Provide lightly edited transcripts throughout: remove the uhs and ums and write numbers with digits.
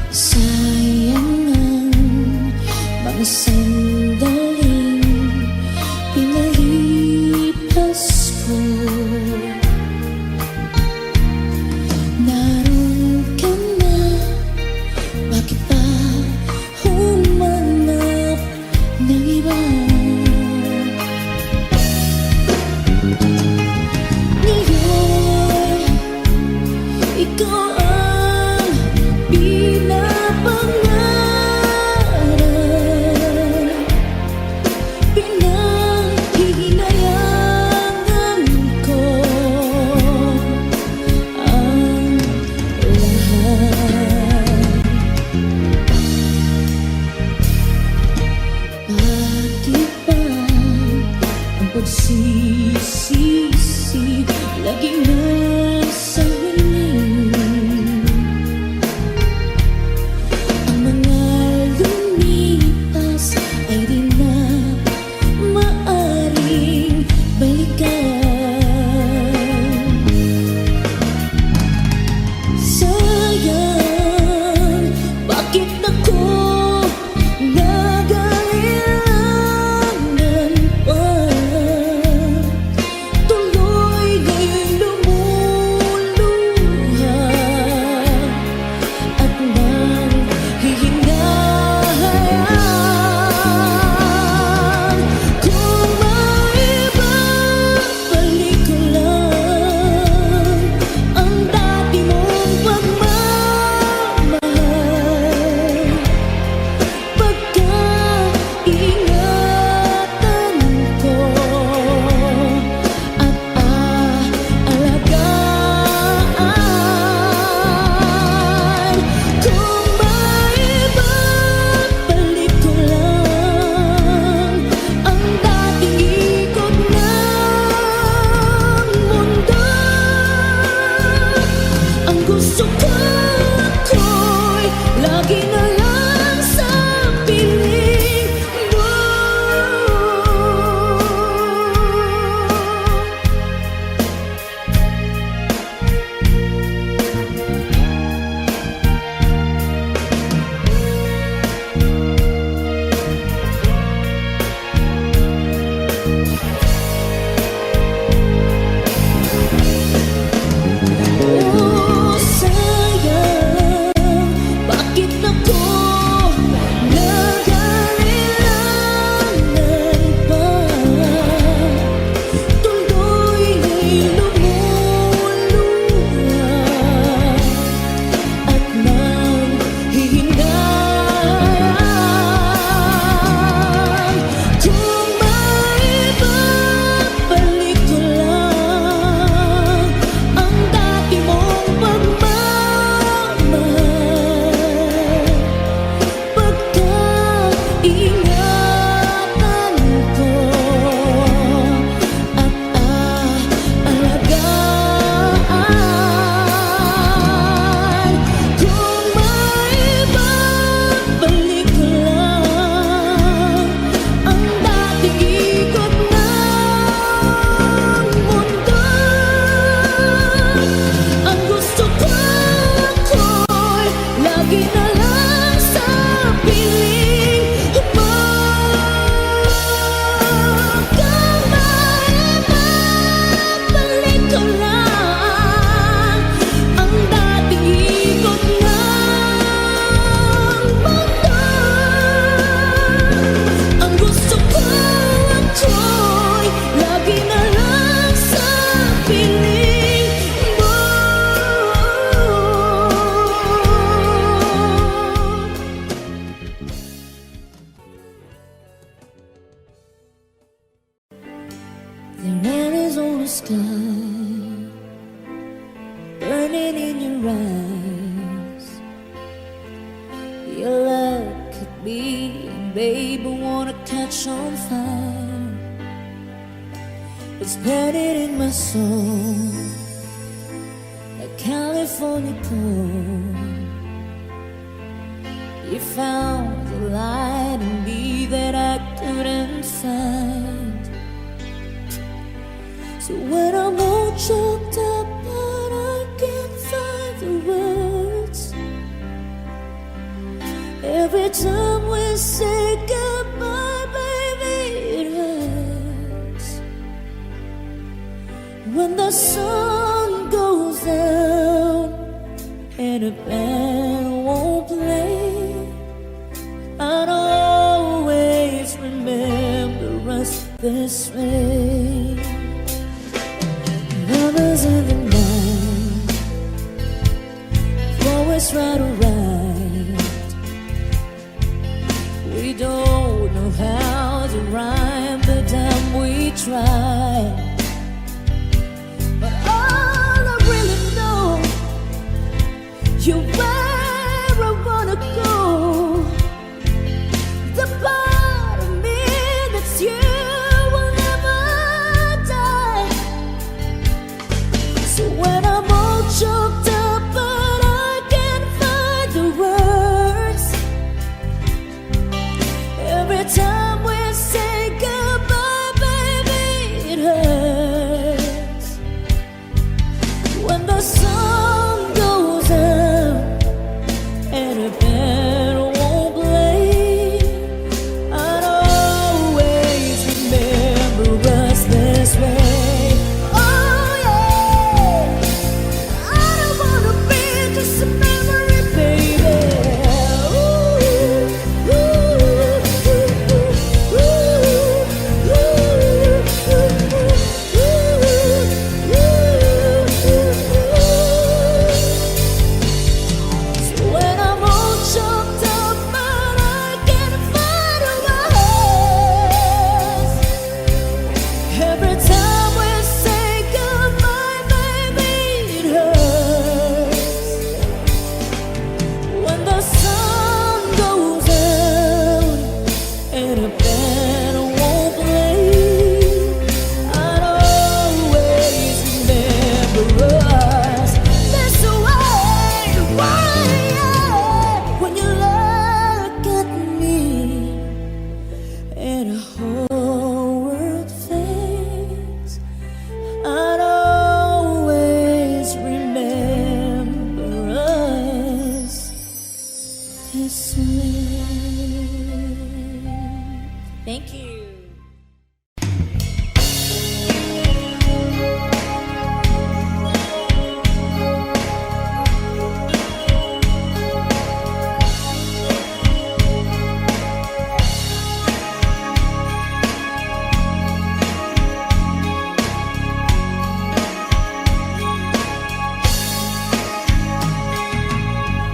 Sayang ang mga sandaling pinalipas ko. Naroon ka na, bakit pa humanap ng iba? Ngayon, ikaw ang pinapangarap, pinanghihinayangan ko ang lahat. Bakit ba ang pagsisisi laging nasa huli? Ang mga lumipas ay di na maaring balikan. Sayang, bakit ako nag-ailangan pa? Tuloy nga'y lumuluha at nanghihinayan. Kung maibabalik ko lang ang dati mong pagmamahal, pagkaingatan ko at aalagaan. Kung maibabalik ko lang ang dating ikot ng mundo, ang gusto ko ako'y lagi na lang sa piling mo. Oh, sayang, bakit ako nag-ailangan pa? Tuloy nga'y lumuluha at nanghihinayan. Kung maibabalik ko lang ang dati mong pagmamahal, pagkaingatan ko at aalagaan. Kung maibabalik ko lang ang dating ikot ng mundo, ang gusto ko ako'y lagi na lang sa piling mo. Kung maibabalik ko lang ang dating ikot ng mundo, ang gusto ko ako'y lagi na lang sa piling mo. The rain is on the sky, burning in your eyes. Your love could be, babe, I wanna catch on fire. It's burning in my soul, like California cold. You found the light in me that I couldn't find. So when I'm all choked up but I can't find the words, Every time we say goodbye, baby, it hurts. When the sun goes down and a band won't play, I'd always remember us this way. Lovers in the night, always right or right. We don't know how to rhyme, but damn we try. But all I really know, you're where I wanna go. The part of me that's you will never die. So when I'm all choked up but I can't find the words, every time we say goodbye, baby, it hurts. When the sun goes down and a band won't play, I'd always remember us this way. Oh yeah, I don't wanna be just a memory, baby. Ooh, ooh, ooh, ooh, ooh, So when I'm all choked up but I can't find my words, every time we say goodbye, baby, it hurts. When the sun goes down and a band won't play, I'd always remember us this way. Why? When you look at me and a whole world fades, I'd always remember us this way. Thank you.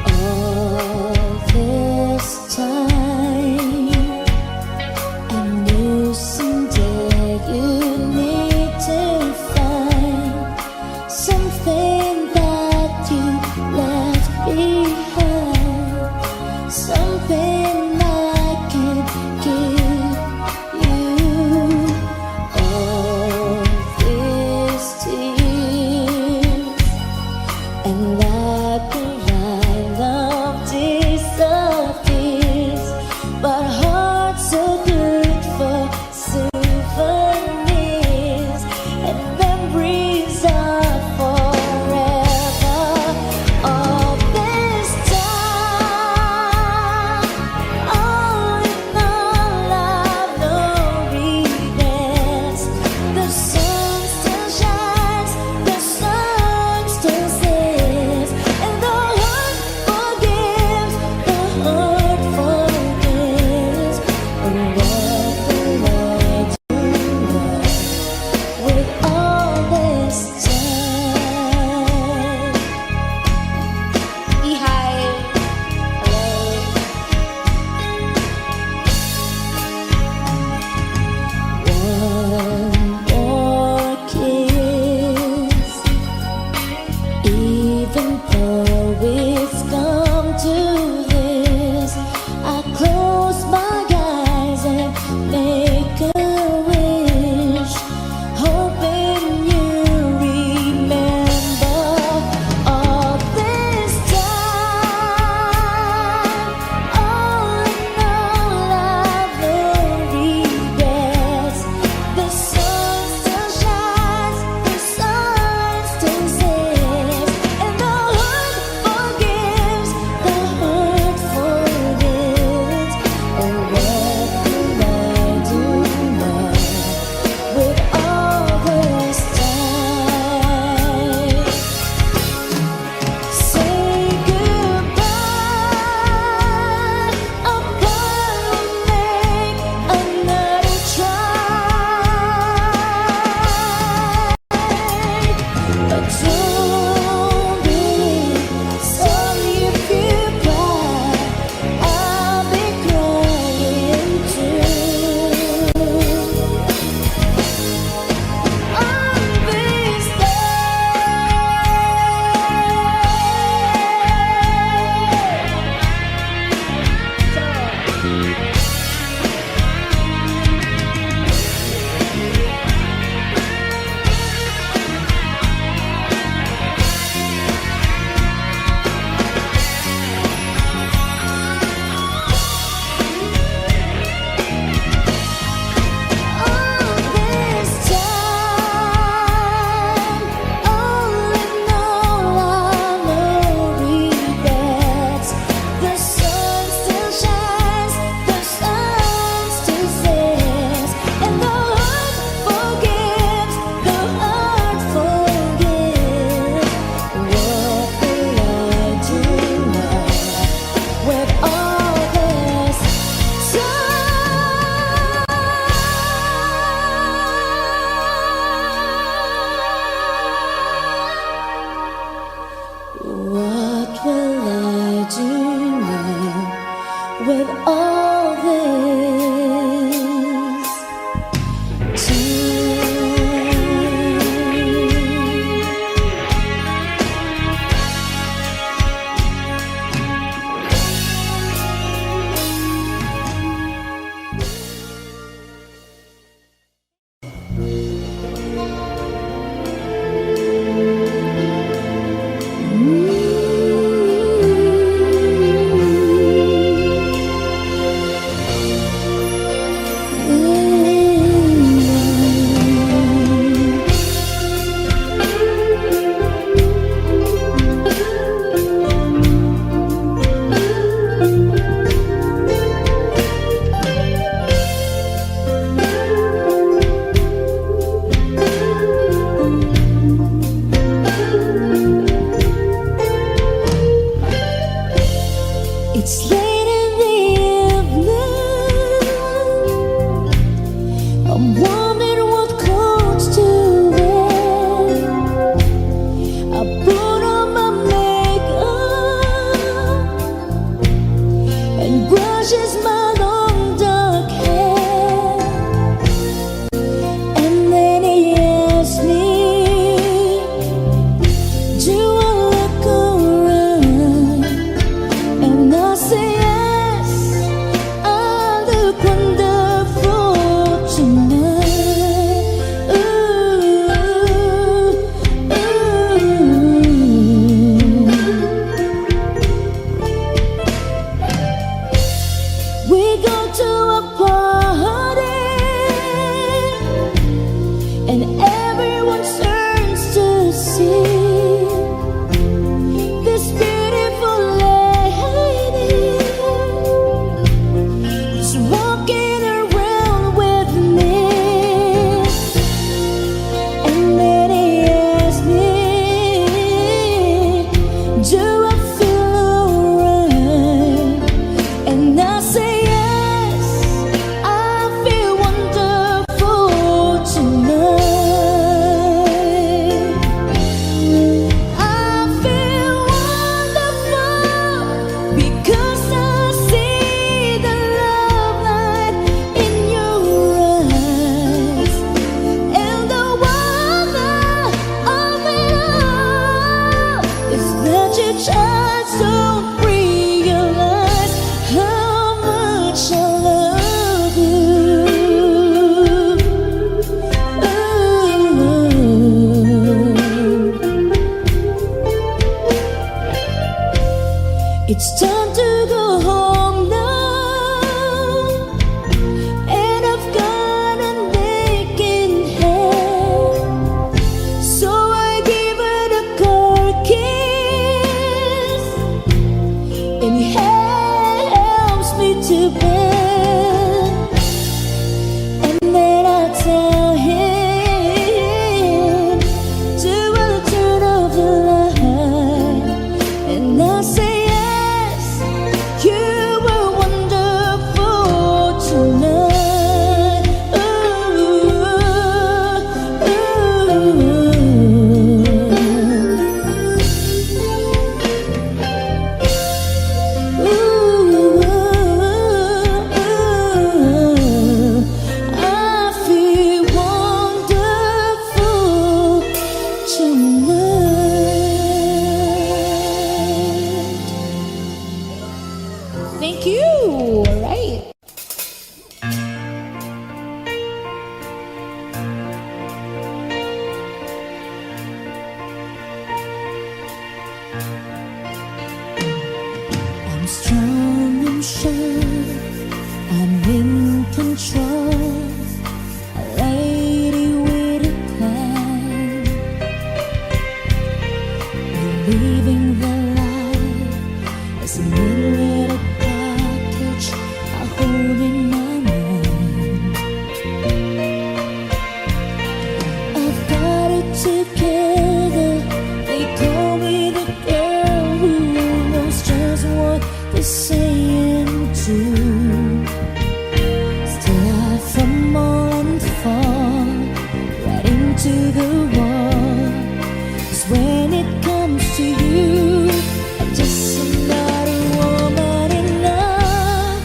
All this time I knew someday you'd need to find something that you left behind, something I can give you. All these tears and like a line of disappears, but hearts so good for souvenirs and memories are forever. All this time with all this It's late in the evening. I'm wondering what clothes to wear. I put on my makeup and brushes my long dark hair. And then he asked me, do I look alright? And I say yes, I look wonderful tonight. We go to a party and everyone turns to see this beautiful lady who's walking around with me. And then he asked me, do I feel alright? And I say yes, I feel wonderful tonight. I feel wonderful because I see the love light in your eyes. And the wonder of it all is that you just don't realize how much I love you. It's time to go home now, and I've got an aching head. So I give it a cold kiss, and he helps me to bed. And then I tell him, do I turn off the light? And I say yes, you were wonderful tonight. I feel wonderful tonight. Thank you. All right. I'm strong and sure, I'm in control, a lady with a plan, believing the light is a little package I hold in my mind. I've got it together, they call me the girl who knows just what they're saying too. Still I fumble and fall right into the wall. 'Cause when it comes to you, I'm just another woman in love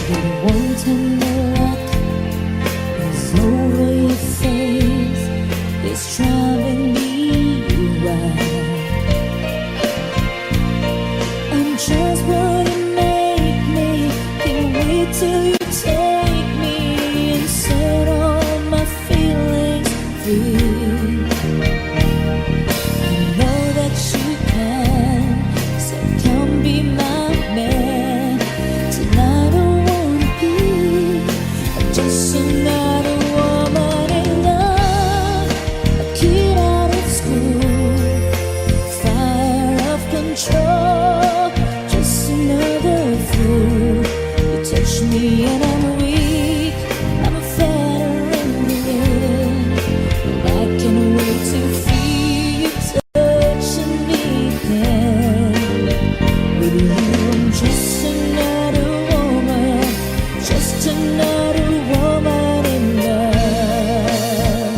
That one tender look is over your face, it's driving me wild. I'm just what you make me, can't wait till you take me and set all my feelings free. I know that you can, so come be my man. Tonight I wanna be just another woman in love, a kid out of school, fire of control, just another fool. You touch me and I'm weak, I'm a veteran, and I can't wait to feel you touching me again. With you I'm just another woman, just another woman in love,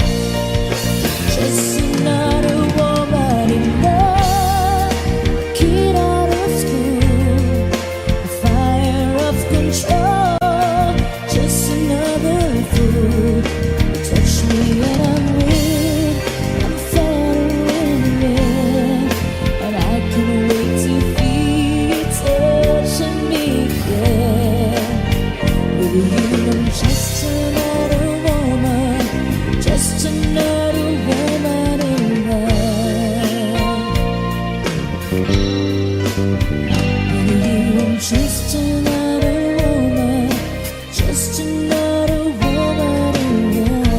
just another woman in love, kid out of school, a fire of control, just another fool. You touch me and I'm weak, I'm a veteran, and I can't wait to feel you touching me again. With you I'm just another woman, just another woman in love. With you I'm just another woman, just another woman in love.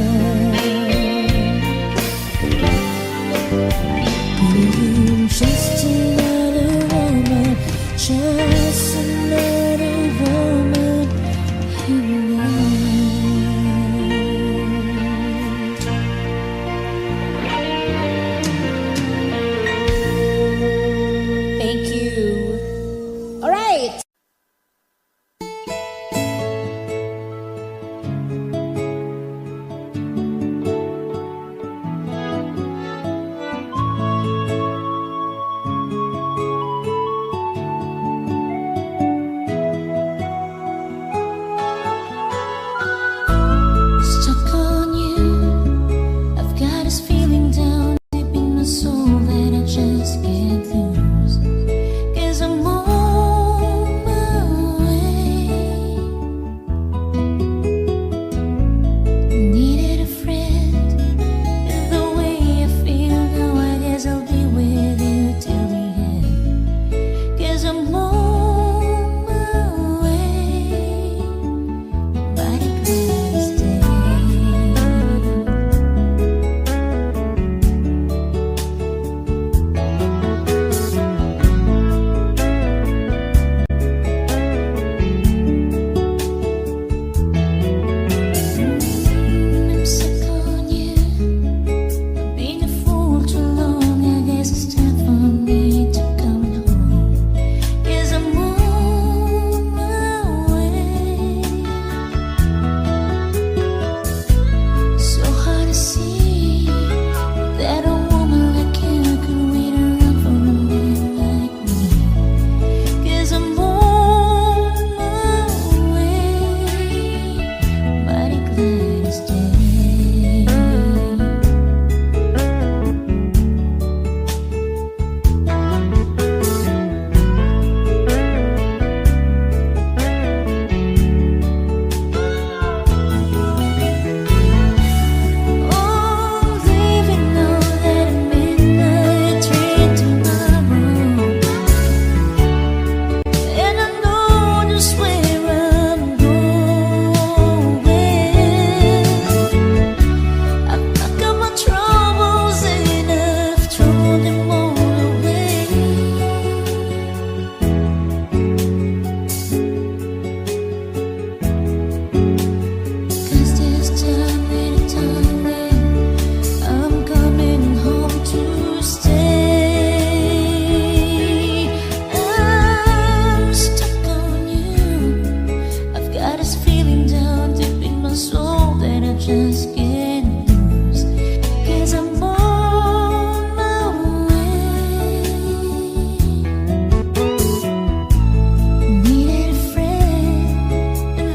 With you I'm just another woman, just another woman in love. Thank you. All right. Stuck on you, I've got this feeling down deep in my soul that I just can't lose. 'Cause I'm on my way. Needed a friend, the way I feel now, I guess I'll be with you till the end. 'Cause I'm on my way, mighty glad to stay. I'm stuck on you, I've been a fool too long, I guess it's time for me to come home. 'Cause I'm on my way. So hard to see that a woman like you could wait around for a man like me. 'Cause I'm on my way, mighty glad to stay. Oh, leaving all that midnight train tomorrow, and I know just where I'm going. I've got my troubles enough, thrown them all away. 'Cause this time and time when I'm coming home to stay. I'm stuck on you, I've got this feeling down deep in my soul that I just can't lose. 'Cause I'm on my way. Needed a friend,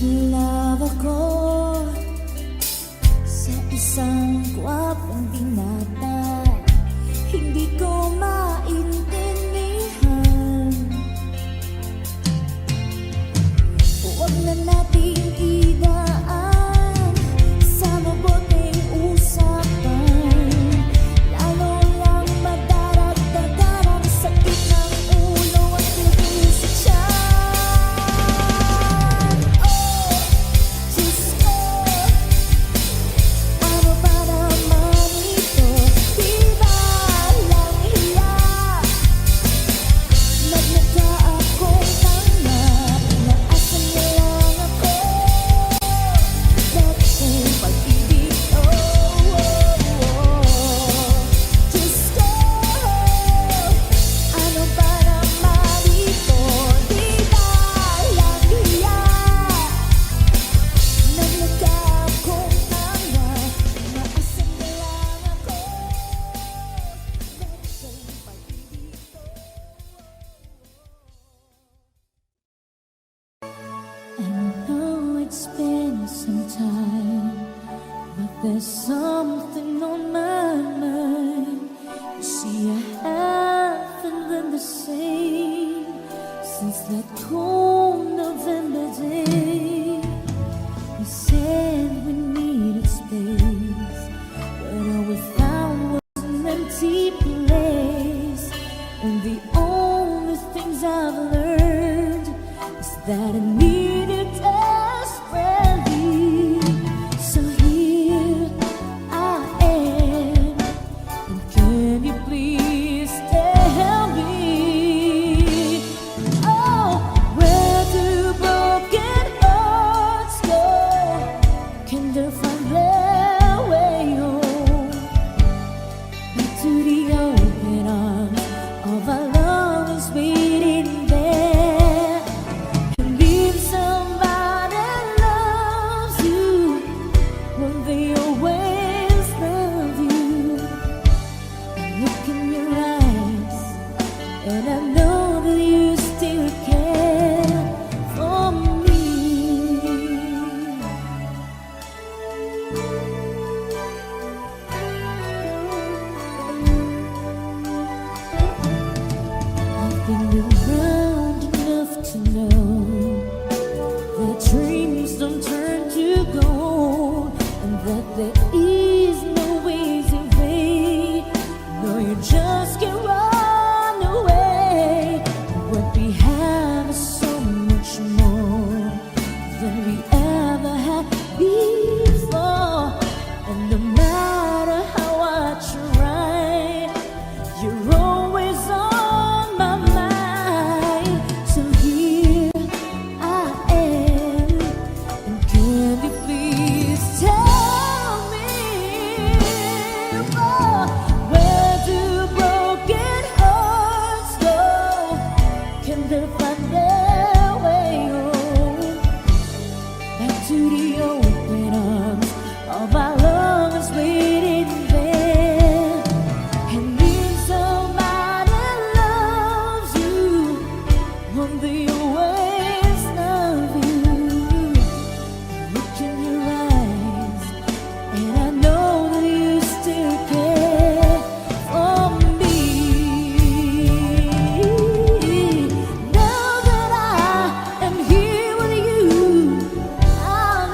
in love ako sa isang gwapong binata. Hindi ko maintindihan. Huwag na nating idaan sa mabuting usapan, lalo lang madaragdagan ang sakit ng ulo at tinig sa tiyan. Oh, Diyos ko, ano ba naman ito? Di ba lang hiya? Nagmukha akong tanga, inaasan niya lang ako. Dating pag-ibig ko. Diyos ko, ano ba naman ito? Di ba lang hiya? Nagmukha akong tanga, inaasan niya lang ako. Dating pag-ibig ko. I know it's been some time, but there's something on my mind. You see, I haven't been the same since that cold November day. We said we needed space, but all we found was an empty place. And the only things I've learned is that I need it desperately. So here I am, and can you please tell me, oh, where do broken hearts go? Can they find their way home? Back to the open arms of our lovers waiting there. And if somebody loves you, won't they always love you? I look in your eyes, and I know that you still care for me. I've been around enough to know that dreams don't turn to gold, and that there is no easy way. No, you just can't run away. What we have is so much more than we ever had before. And no matter how I try, you're always on my mind. So here I am, and can you please tell me, oh, where do broken hearts go? Can they find their way home? Back to the open arms of our lovers waiting there. And if somebody loves you, won't they always love you? Look in your eyes, and I know that you still care for me. Now that I am here with you, I'll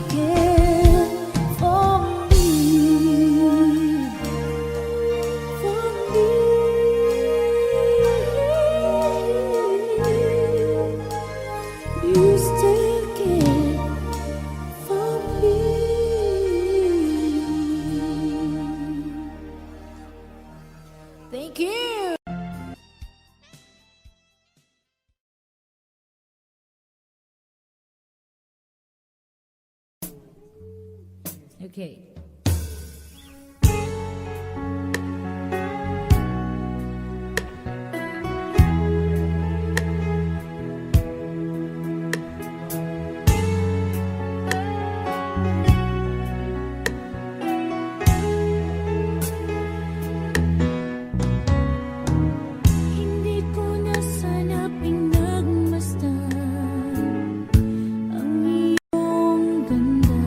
care for me, for me. You still care for me. Thank you. Okay. Hindi ko na sana pinagmasdan ang iyong ganda.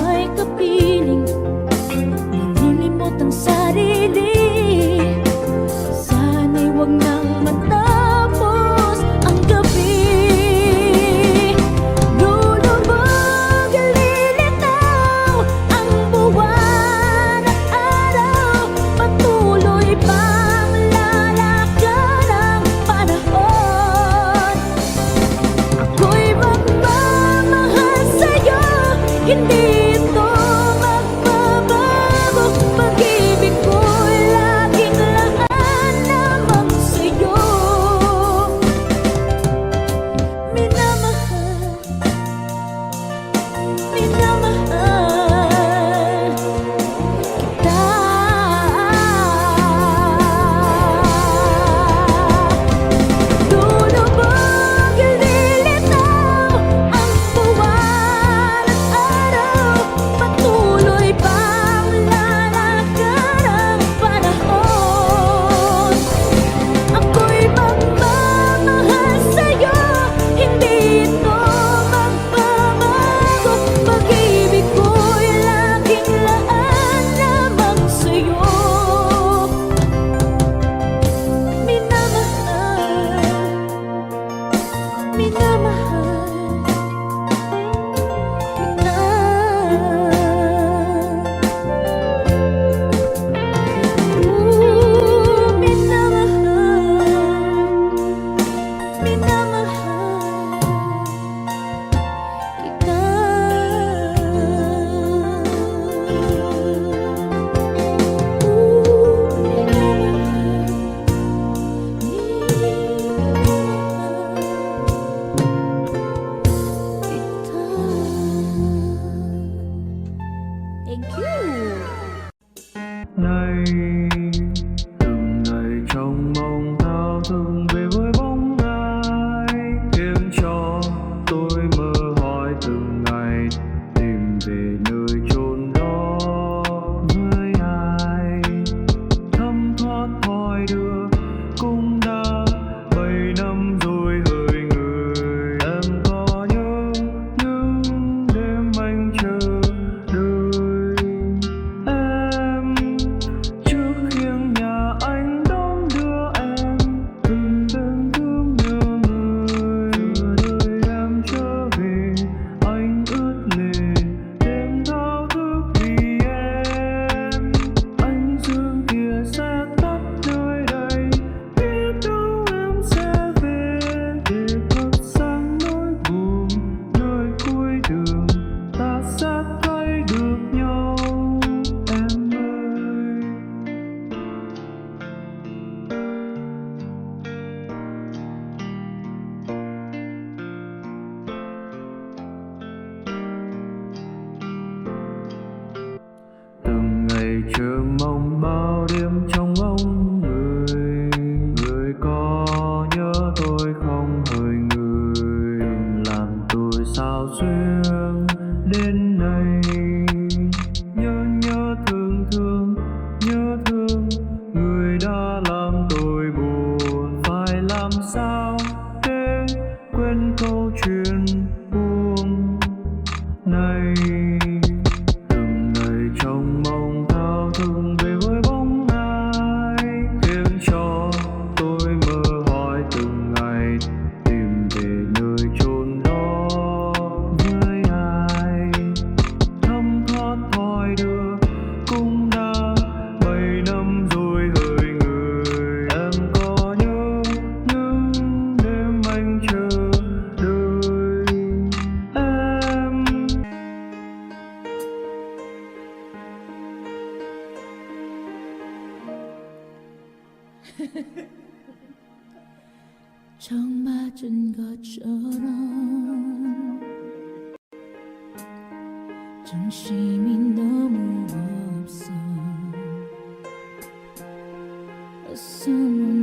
ay kapiling, nalilimot ang sarili. Sana'y wag nang matapos ang gabi. Lulubog, lilitaw ang buwan at araw, patuloy pang lalakad ang panahon. Ako'y magmamahal sa'yo, hindi ito magbabago. Pag-ibig ko'y laging laan lamang sa'yo. Minamahal, minamahal kita. Lulubog, lilitaw ang buwan at araw, patuloy pang lalakad ang panahon. Ako'y magmamahal sa'yo, hindi ito magbabago. Pag-ibig ko'y laging laan lamang sa'yo. Minamahal, minamahal kita. Minamahal, minamahal kita. Thank you. Này từng ngày trong mong thao thức về với bóng ai, khiến cho tôi mơ hỏi từng ngày tìm về nơi chốn đó với ai. Thấm thoát hỏi đưa cũng đã 7 năm rồi hỡi người. Em có nhớ những đêm anh chờ đợi em trước khiêng nhà anh đón đưa em, từng đêm thương nhớ người. Giờ đời em trở về, anh ướt lệ đêm thao thức vì em. Ánh dương kia sẽ tắt nơi đây, biết đâu em sẽ về để thắp sáng nỗi buồn. Nơi cuối đường ta sẽ thấy được nhau em ơi. Từng ngày chờ mong bao đêm trong bóng người. Người có nhớ tôi không hỡi người? Đừng làm tôi sao xuyên đến nay. Nhớ nhớ thương thương, nhớ thương người đã làm tôi buồn. Phải làm sao để quên câu chuyện buồn này? Từng ngày trong mong thao thức về với bóng ai, khiến cho tôi mơ hỏi từng ngày tìm về nơi chốn đó với ai. Thấm thoát hỏi đưa cũng đã 7 năm rồi hỡi người. Em có nhớ những đêm anh chờ đợi em. 처음 맞은 것처럼 정신이 너무 없어. someone